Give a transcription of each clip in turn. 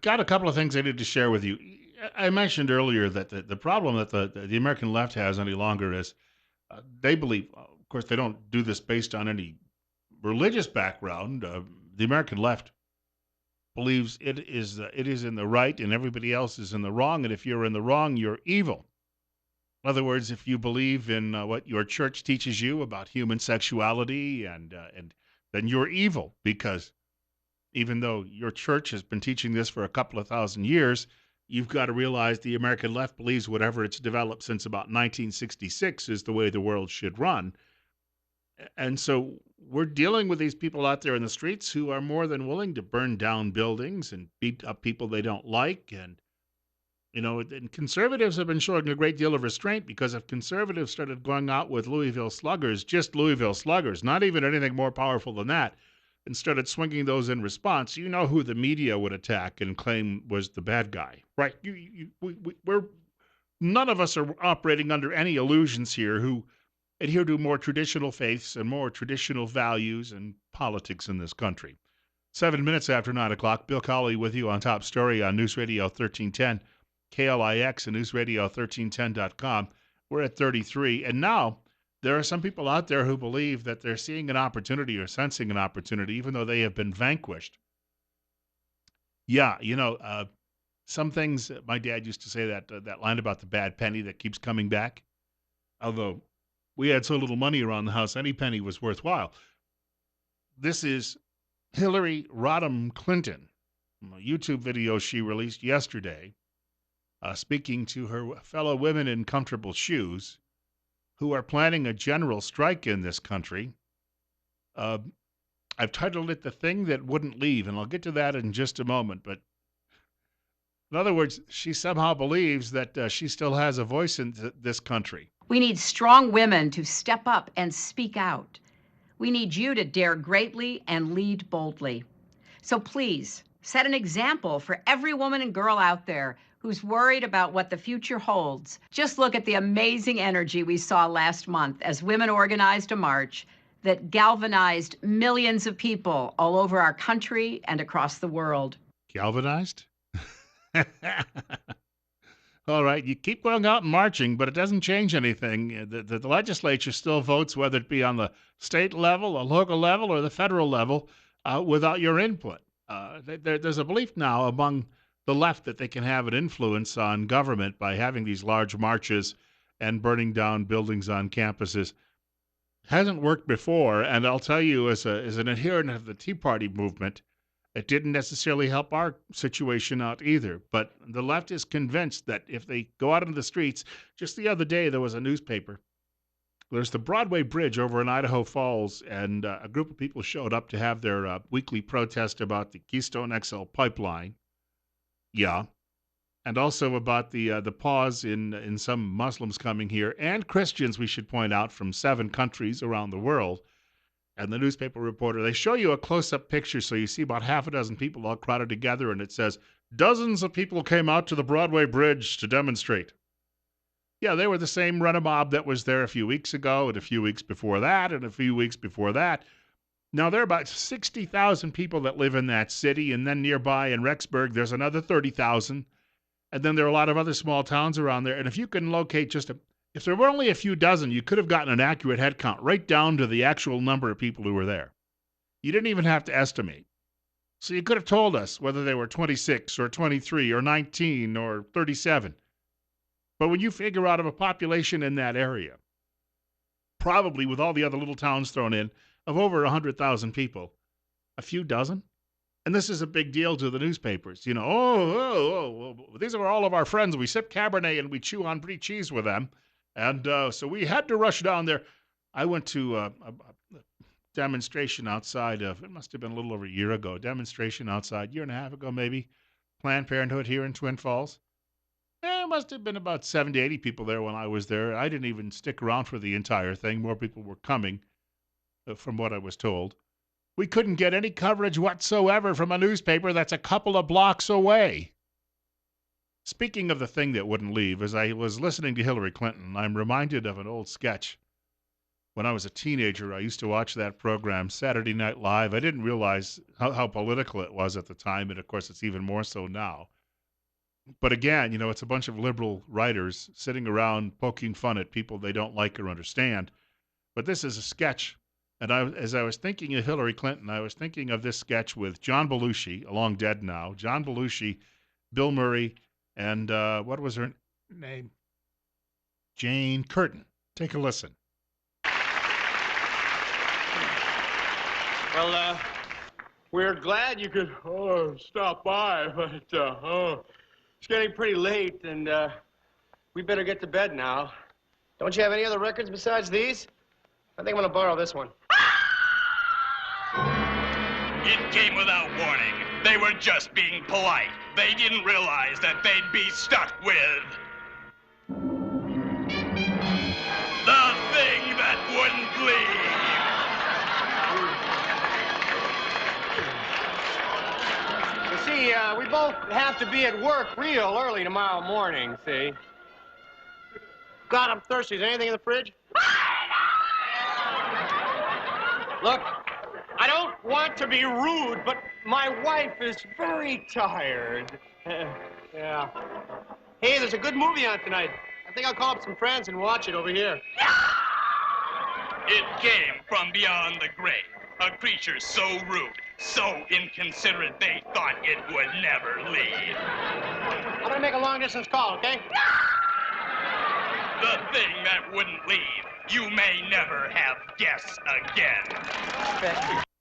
Got a couple of things I need to share with you. I mentioned earlier that the problem that the American left has any longer is they believe, of course, they don't do this based on any religious background. The American left believes it is in the right and everybody else is in the wrong, and if you're in the wrong, you're evil. In other words, if you believe in what your church teaches you about human sexuality and then you're evil because even though your church has been teaching this for a couple of thousand years, you've got to realize the American left believes whatever it's developed since about 1966 is the way the world should run. And so we're dealing with these people out there in the streets who are more than willing to burn down buildings and beat up people they don't like. And conservatives have been showing a great deal of restraint because if conservatives started going out with Louisville sluggers, just Louisville sluggers, not even anything more powerful than that, and started swinging those in response, you know who the media would attack and claim was the bad guy, right? We're none of us are operating under any illusions here who adhere to more traditional faiths and more traditional values and politics in this country. 7 minutes after 9 o'clock, Bill Cawley with you on Top Story on News Radio 1310, KLIX and newsradio1310.com. We're at 33. And now there are some people out there who believe that they're seeing an opportunity or sensing an opportunity, even though they have been vanquished. Yeah, some things, my dad used to say that line about the bad penny that keeps coming back. Although we had so little money around the house, any penny was worthwhile. This is Hillary Rodham Clinton, a YouTube video she released yesterday, speaking to her fellow women in comfortable shoes who are planning a general strike in this country. I've titled it The Thing That Wouldn't Leave, and I'll get to that in just a moment. But in other words, she somehow believes that she still has a voice in this country. We need strong women to step up and speak out. We need you to dare greatly and lead boldly. So please, set an example for every woman and girl out there who's worried about what the future holds. Just look at the amazing energy we saw last month as women organized a march that galvanized millions of people all over our country and across the world. Galvanized? All right, you keep going out and marching, but it doesn't change anything. The legislature still votes, whether it be on the state level, a local level, or the federal level, without your input. There's a belief now among the left that they can have an influence on government by having these large marches and burning down buildings on campuses. Hasn't worked before, and I'll tell you, as an adherent of the Tea Party movement, it didn't necessarily help our situation out either. But the left is convinced that if they go out into the streets, just the other day there was a newspaper. There's the Broadway Bridge over in Idaho Falls, and a group of people showed up to have their weekly protest about the Keystone XL pipeline. Yeah. And also about the pause in some Muslims coming here, and Christians, we should point out, from 7 countries around the world. And the newspaper reporter, they show you a close-up picture, so you see about half a dozen people all crowded together, and it says, dozens of people came out to the Broadway Bridge to demonstrate. Yeah, they were the same run-a-mob that was there a few weeks ago, and a few weeks before that, and a few weeks before that. Now, there are about 60,000 people that live in that city, and then nearby in Rexburg, there's another 30,000. And then there are a lot of other small towns around there. And if you can locate if there were only a few dozen, you could have gotten an accurate head count right down to the actual number of people who were there. You didn't even have to estimate. So you could have told us whether they were 26 or 23 or 19 or 37. But when you figure out of a population in that area, probably with all the other little towns thrown in, of over 100,000 people, a few dozen? And this is a big deal to the newspapers. These are all of our friends. We sip Cabernet and we chew on brie cheese with them. And so we had to rush down there. I went to a demonstration outside of, it must have been a little over a year ago, year and a half ago maybe, Planned Parenthood here in Twin Falls. There must have been about 70, 80 people there when I was there. I didn't even stick around for the entire thing. More people were coming, from what I was told. We couldn't get any coverage whatsoever from a newspaper that's a couple of blocks away. Speaking of the thing that wouldn't leave, as I was listening to Hillary Clinton, I'm reminded of an old sketch. when I was a teenager, I used to watch that program, Saturday Night Live. I didn't realize how political it was at the time, and of course, it's even more so now. But again, it's a bunch of liberal writers sitting around poking fun at people they don't like or understand. But this is a sketch. And as I was thinking of Hillary Clinton, I was thinking of this sketch with John Belushi, long dead now, John Belushi, Bill Murray, and what was her name? Jane Curtin. Take a listen. Well, we're glad you could stop by, but it's getting pretty late, and we better get to bed now. Don't you have any other records besides these? I think I'm gonna borrow this one. It came without warning. They were just being polite. They didn't realize that they'd be stuck with the thing that wouldn't leave. You see, we both have to be at work real early tomorrow morning, see? God, I'm thirsty. Is there anything in the fridge? Look, I don't want to be rude, but my wife is very tired. Yeah. Hey, there's a good movie on tonight. I think I'll call up some friends and watch it over here. It came from beyond the grave. A creature so rude, so inconsiderate, they thought it would never leave. I'm gonna make a long-distance call, okay? The thing that wouldn't leave. You may never have guests again.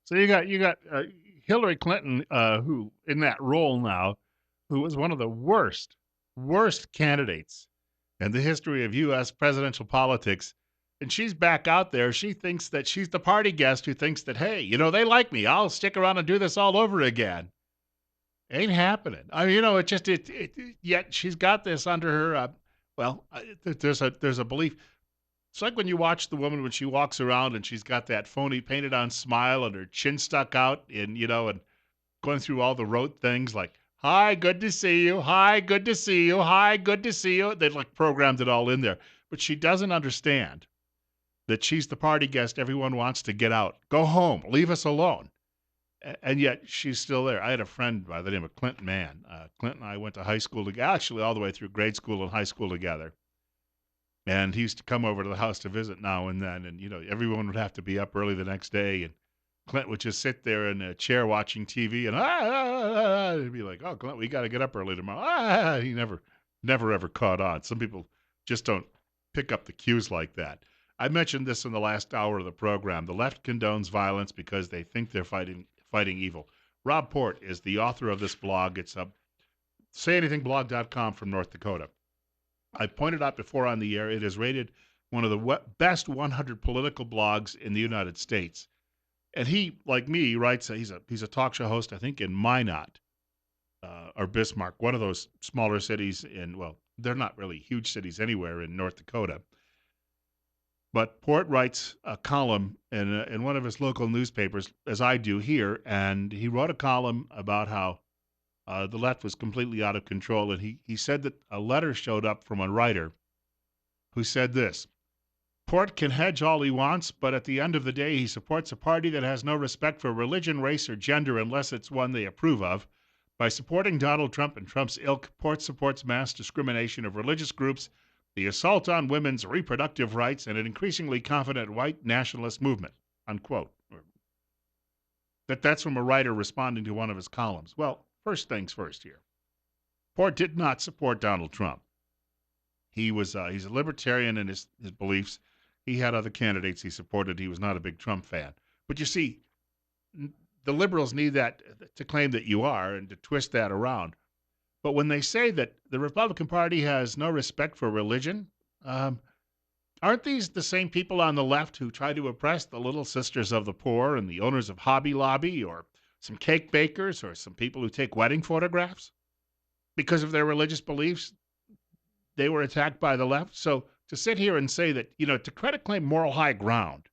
So you got Hillary Clinton, who in that role now, who was one of the worst candidates in the history of U.S. presidential politics. And she's back out there. She thinks that she's the party guest who thinks that, hey, they like me. I'll stick around and do this all over again. Ain't happening. I mean, yet she's got this under her. There's a belief. It's like when you watch the woman when she walks around and she's got that phony painted on smile and her chin stuck out and going through all the rote things like, hi, good to see you. Hi, good to see you. Hi, good to see you. They programmed it all in there. But she doesn't understand that she's the party guest everyone wants to get out. Go home. Leave us alone. And yet she's still there. I had a friend by the name of Clint Mann. Clint and I went to high school together, actually all the way through grade school and high school together. And he used to come over to the house to visit now and then. And, everyone would have to be up early the next day. And Clint would just sit there in a chair watching TV and he'd be like, oh, Clint, we got to get up early tomorrow. He never ever caught on. Some people just don't pick up the cues like that. I mentioned this in the last hour of the program. The left condones violence because they think they're fighting evil. Rob Port is the author of this blog. It's sayanythingblog.com from North Dakota. I pointed out before on the air, it is rated one of the best 100 political blogs in the United States. And he, like me, writes, he's a talk show host, I think, in Minot or Bismarck, one of those smaller cities they're not really huge cities anywhere in North Dakota. But Port writes a column in one of his local newspapers, as I do here, and he wrote a column about how the left was completely out of control. And he said that a letter showed up from a writer who said this: Port can hedge all he wants, but at the end of the day, he supports a party that has no respect for religion, race, or gender unless it's one they approve of. By supporting Donald Trump and Trump's ilk, Port supports mass discrimination of religious groups, the assault on women's reproductive rights, and an increasingly confident white nationalist movement, unquote. That's from a writer responding to one of his columns. Well, first things first here. Port did not support Donald Trump. He's a libertarian in his beliefs. He had other candidates he supported. He was not a big Trump fan. But you see, the liberals need that to claim that you are and to twist that around. But when they say that the Republican Party has no respect for religion, aren't these the same people on the left who try to oppress the little sisters of the poor and the owners of Hobby Lobby or some cake bakers or some people who take wedding photographs? Because of their religious beliefs, they were attacked by the left. So to sit here and say that, to try to claim moral high ground,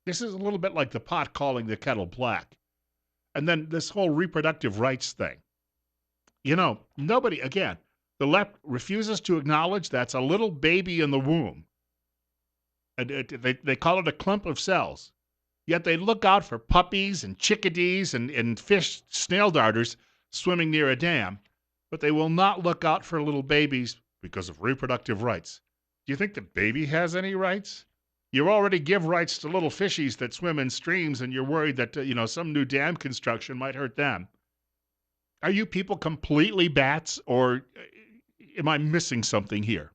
this is a little bit like the pot calling the kettle black. And then this whole reproductive rights thing. Nobody, again, the left refuses to acknowledge that's a little baby in the womb. And they call it a clump of cells. Yet they look out for puppies and chickadees and fish snail darters swimming near a dam, but they will not look out for little babies because of reproductive rights. Do you think the baby has any rights? You already give rights to little fishies that swim in streams, and you're worried that some new dam construction might hurt them. Are you people completely bats, or am I missing something here?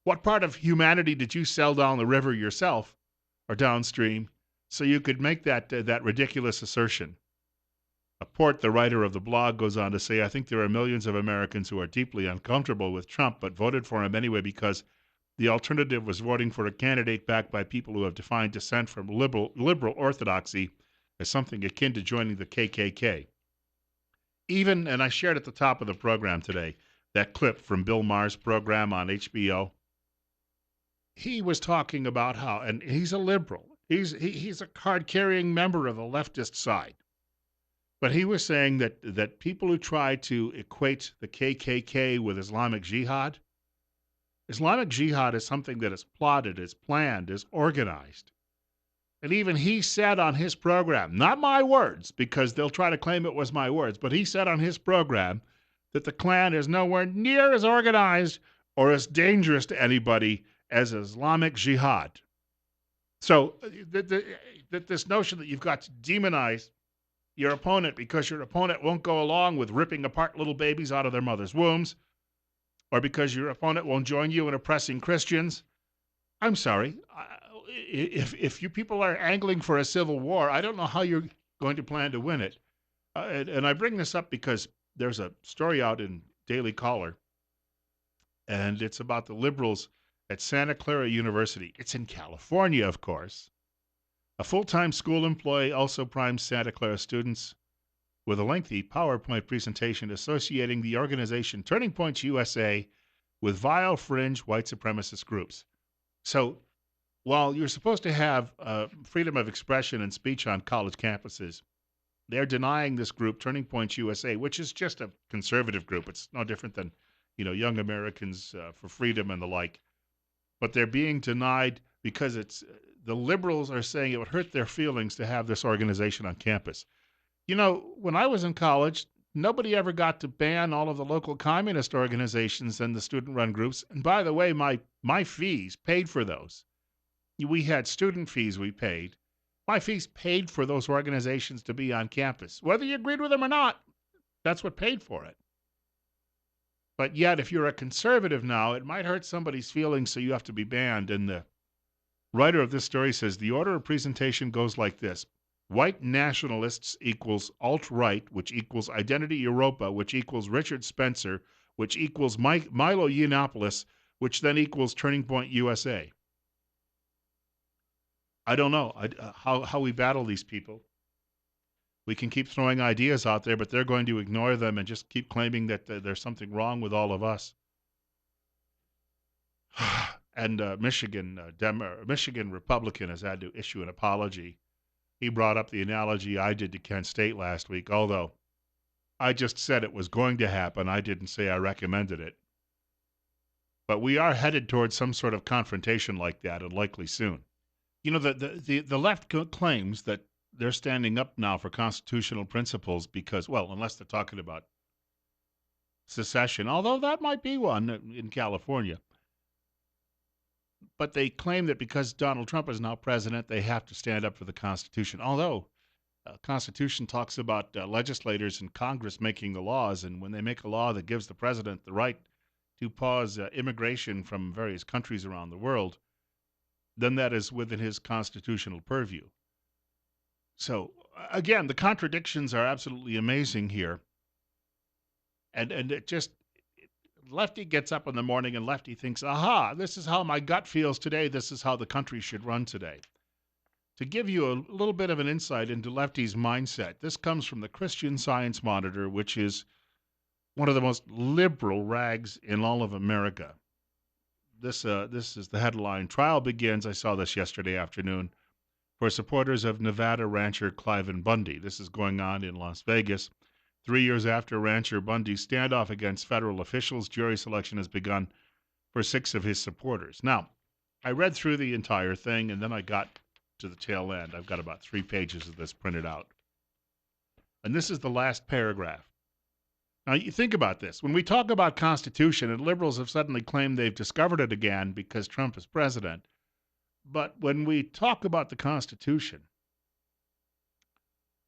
What part of humanity did you sell down the river yourself, or downstream, so you could make that ridiculous assertion? Port, the writer of the blog, goes on to say, I think there are millions of Americans who are deeply uncomfortable with Trump, but voted for him anyway because the alternative was voting for a candidate backed by people who have defined dissent from liberal orthodoxy as something akin to joining the KKK. Even, and I shared at the top of the program today, that clip from Bill Maher's program on HBO. He was talking about how, and he's a liberal. He's a card-carrying member of the leftist side. But he was saying that people who try to equate the KKK with Islamic Jihad is something that is plotted, is planned, is organized. And even he said on his program, not my words, because they'll try to claim it was my words, but he said on his program that the Klan is nowhere near as organized or as dangerous to anybody as Islamic Jihad. So this notion that you've got to demonize your opponent because your opponent won't go along with ripping apart little babies out of their mother's wombs, or because your opponent won't join you in oppressing Christians, I'm sorry. If you people are angling for a civil war, I don't know how you're going to plan to win it. And I bring this up because there's a story out in Daily Caller, and it's about the liberals at Santa Clara University. It's in California, of course. A full-time school employee also primes Santa Clara students with a lengthy PowerPoint presentation associating the organization Turning Point USA with vile fringe white supremacist groups. So while you're supposed to have freedom of expression and speech on college campuses, they're denying this group, Turning Point USA, which is just a conservative group. It's no different than, Young Americans for Freedom and the like. But they're being denied because the liberals are saying it would hurt their feelings to have this organization on campus. When I was in college, nobody ever got to ban all of the local communist organizations and the student-run groups. And by the way, my fees paid for those. We had student fees we paid. My fees paid for those organizations to be on campus. Whether you agreed with them or not, that's what paid for it. But yet, if you're a conservative now, it might hurt somebody's feelings, so you have to be banned. And the writer of this story says, the order of presentation goes like this. White nationalists equals alt-right, which equals Identity Europa, which equals Richard Spencer, which equals Milo Yiannopoulos, which then equals Turning Point USA. I don't know how we battle these people. We can keep throwing ideas out there, but they're going to ignore them and just keep claiming that there's something wrong with all of us. And Michigan Republican has had to issue an apology. He brought up the analogy I did to Kent State last week, although I just said it was going to happen. I didn't say I recommended it. But we are headed towards some sort of confrontation like that, and likely soon. The left claims that they're standing up now for constitutional principles because, well, unless they're talking about secession, although that might be one in California. But they claim that because Donald Trump is now president, they have to stand up for the Constitution. Although Constitution talks about legislators in Congress making the laws, and when they make a law that gives the president the right to pause immigration from various countries around the world, then that is within his constitutional purview. So, again, the contradictions are absolutely amazing here. And it just, Lefty gets up in the morning and Lefty thinks, aha, this is how my gut feels today. This is how the country should run today. To give you a little bit of an insight into Lefty's mindset, this comes from the Christian Science Monitor, which is one of the most liberal rags in all of America. This is the headline. Trial begins, I saw this yesterday afternoon, for supporters of Nevada rancher Cliven Bundy. This is going on in Las Vegas. 3 years after rancher Bundy's standoff against federal officials, jury selection has begun for 6 of his supporters. Now, I read through the entire thing, and then I got to the tail end. I've got about 3 pages of this printed out. And this is the last paragraph. Now, you think about this. When we talk about Constitution, and liberals have suddenly claimed they've discovered it again because Trump is president, but when we talk about the Constitution,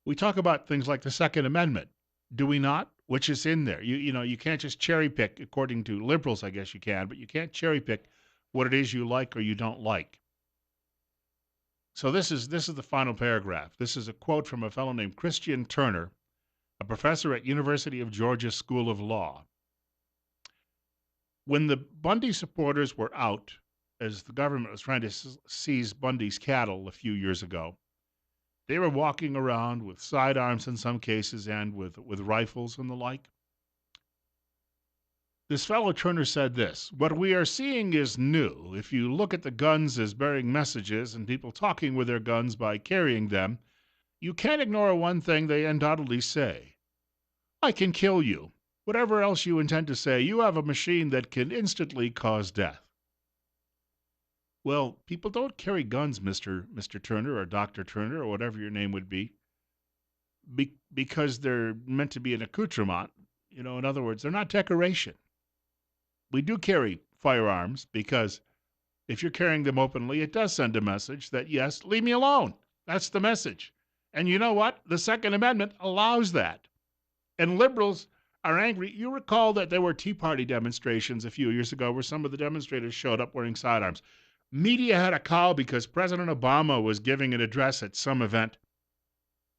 we talk about things like the Second Amendment, do we not? Which is in there. You can't just cherry pick, according to liberals, I guess you can, but you can't cherry pick what it is you like or you don't like. So this is the final paragraph. This is a quote from a fellow named Christian Turner, a professor at University of Georgia School of Law. When the Bundy supporters were out, as the government was trying to seize Bundy's cattle a few years ago, they were walking around with sidearms in some cases and with rifles and the like. This fellow Turner said this: "What we are seeing is new. If you look at the guns as bearing messages and people talking with their guns by carrying them, you can't ignore one thing they undoubtedly say. I can kill you. Whatever else you intend to say, you have a machine that can instantly cause death." Well, people don't carry guns, Mr. Turner or Dr. Turner or whatever your name would be, because they're meant to be an accoutrement. In other words, they're not decoration. We do carry firearms because if you're carrying them openly, it does send a message that, yes, leave me alone. That's the message. And you know what? The Second Amendment allows that. And liberals are angry. You recall that there were Tea Party demonstrations a few years ago where some of the demonstrators showed up wearing sidearms. Media had a cow because President Obama was giving an address at some event,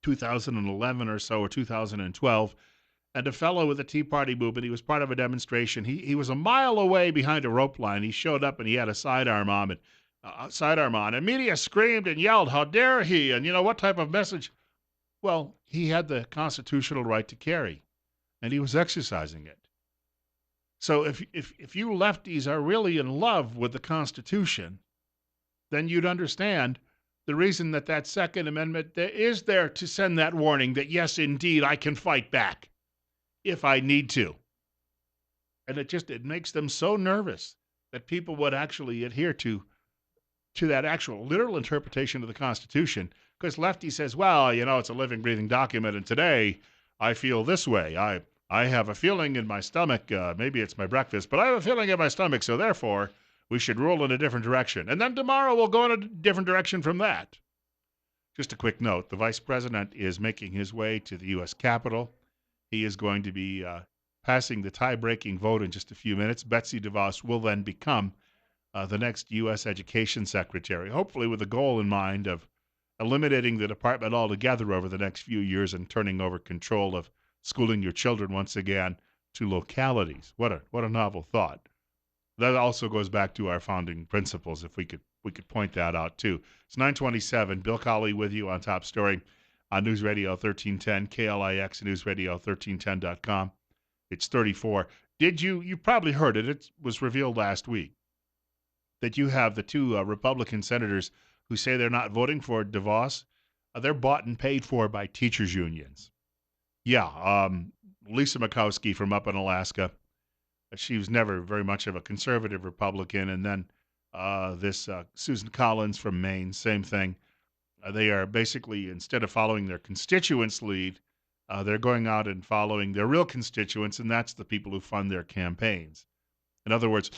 2011 or so, or 2012, and a fellow with the Tea Party movement, he was part of a demonstration. He was a mile away behind a rope line. He showed up and he had a sidearm on, and media screamed and yelled, "How dare he?" And what type of message? Well, he had the constitutional right to carry, and he was exercising it. So if you lefties are really in love with the Constitution, then you'd understand the reason that Second Amendment is there to send that warning that, yes, indeed, I can fight back if I need to. And it makes them so nervous that people would actually adhere to that actual literal interpretation of the Constitution, because lefty says, well, it's a living, breathing document, and today I feel this way. I have a feeling in my stomach, maybe it's my breakfast, but I have a feeling in my stomach, so therefore we should rule in a different direction. And then tomorrow we'll go in a different direction from that. Just a quick note, the vice president is making his way to the U.S. Capitol. He is going to be passing the tie-breaking vote in just a few minutes. Betsy DeVos will then become the next U.S. Education Secretary, hopefully with the goal in mind of eliminating the department altogether over the next few years and turning over control of schooling your children once again to localities. What a novel thought. That also goes back to our founding principles, if we could point that out too. It's 9:27. Bill Colley with you on Top Story on News Radio 1310, KLIX, newsradio1310.com. It's 34. You probably heard it. It was revealed last week that you have the two Republican senators who say they're not voting for DeVos. They're bought and paid for by teachers' unions. Yeah, Lisa Murkowski from up in Alaska. She was never very much of a conservative Republican. And then this Susan Collins from Maine, same thing. They are basically, instead of following their constituents' lead, they're going out and following their real constituents, and that's the people who fund their campaigns. In other words,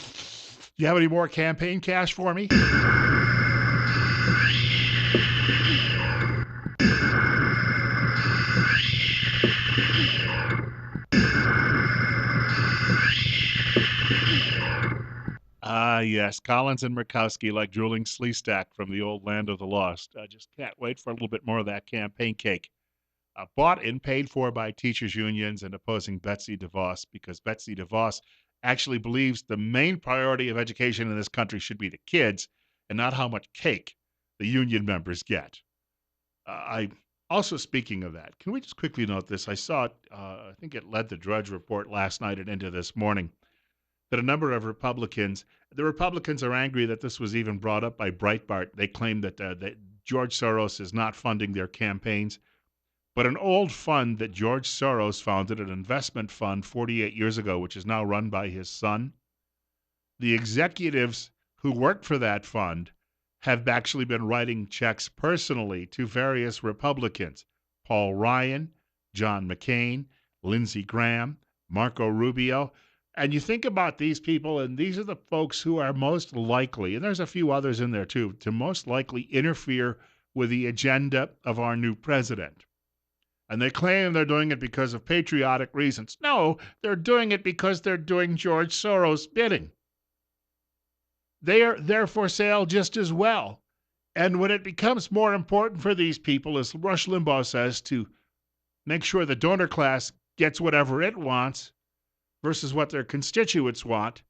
do you have any more campaign cash for me? Yes, Collins and Murkowski like drooling Sleestack from the old land of the lost. I just can't wait for a little bit more of that campaign cake. Bought and paid for by teachers' unions and opposing Betsy DeVos, because Betsy DeVos actually believes the main priority of education in this country should be the kids and not how much cake the union members get. Also, speaking of that, can we just quickly note this? I saw it, I think it led the Drudge Report last night and into this morning, that a number of the Republicans are angry that this was even brought up by Breitbart. They claim that George Soros is not funding their campaigns. But an old fund that George Soros founded, an investment fund 48 years ago, which is now run by his son, the executives who worked for that fund have actually been writing checks personally to various Republicans: Paul Ryan, John McCain, Lindsey Graham, Marco Rubio. And you think about these people, and these are the folks who are most likely, and there's a few others in there too, to most likely interfere with the agenda of our new president. And they claim they're doing it because of patriotic reasons. No, they're doing it because they're doing George Soros' bidding. They're for sale just as well. And when it becomes more important for these people, as Rush Limbaugh says, to make sure the donor class gets whatever it wants versus what their constituents want,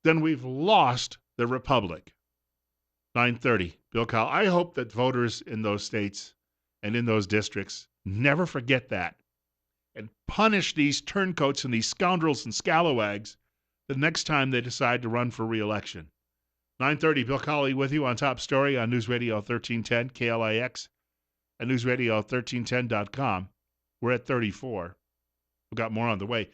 then we've lost the republic. 9:30, Bill Cowell. I hope that voters in those states and in those districts never forget that and punish these turncoats and these scoundrels and scalawags the next time they decide to run for re-election. 9:30, Bill Colley with you on Top Story on News Radio 1310, KLIX, and newsradio1310.com. We're at 34. We've got more on the way.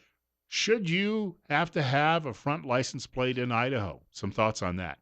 Should you have to have a front license plate in Idaho? Some thoughts on that.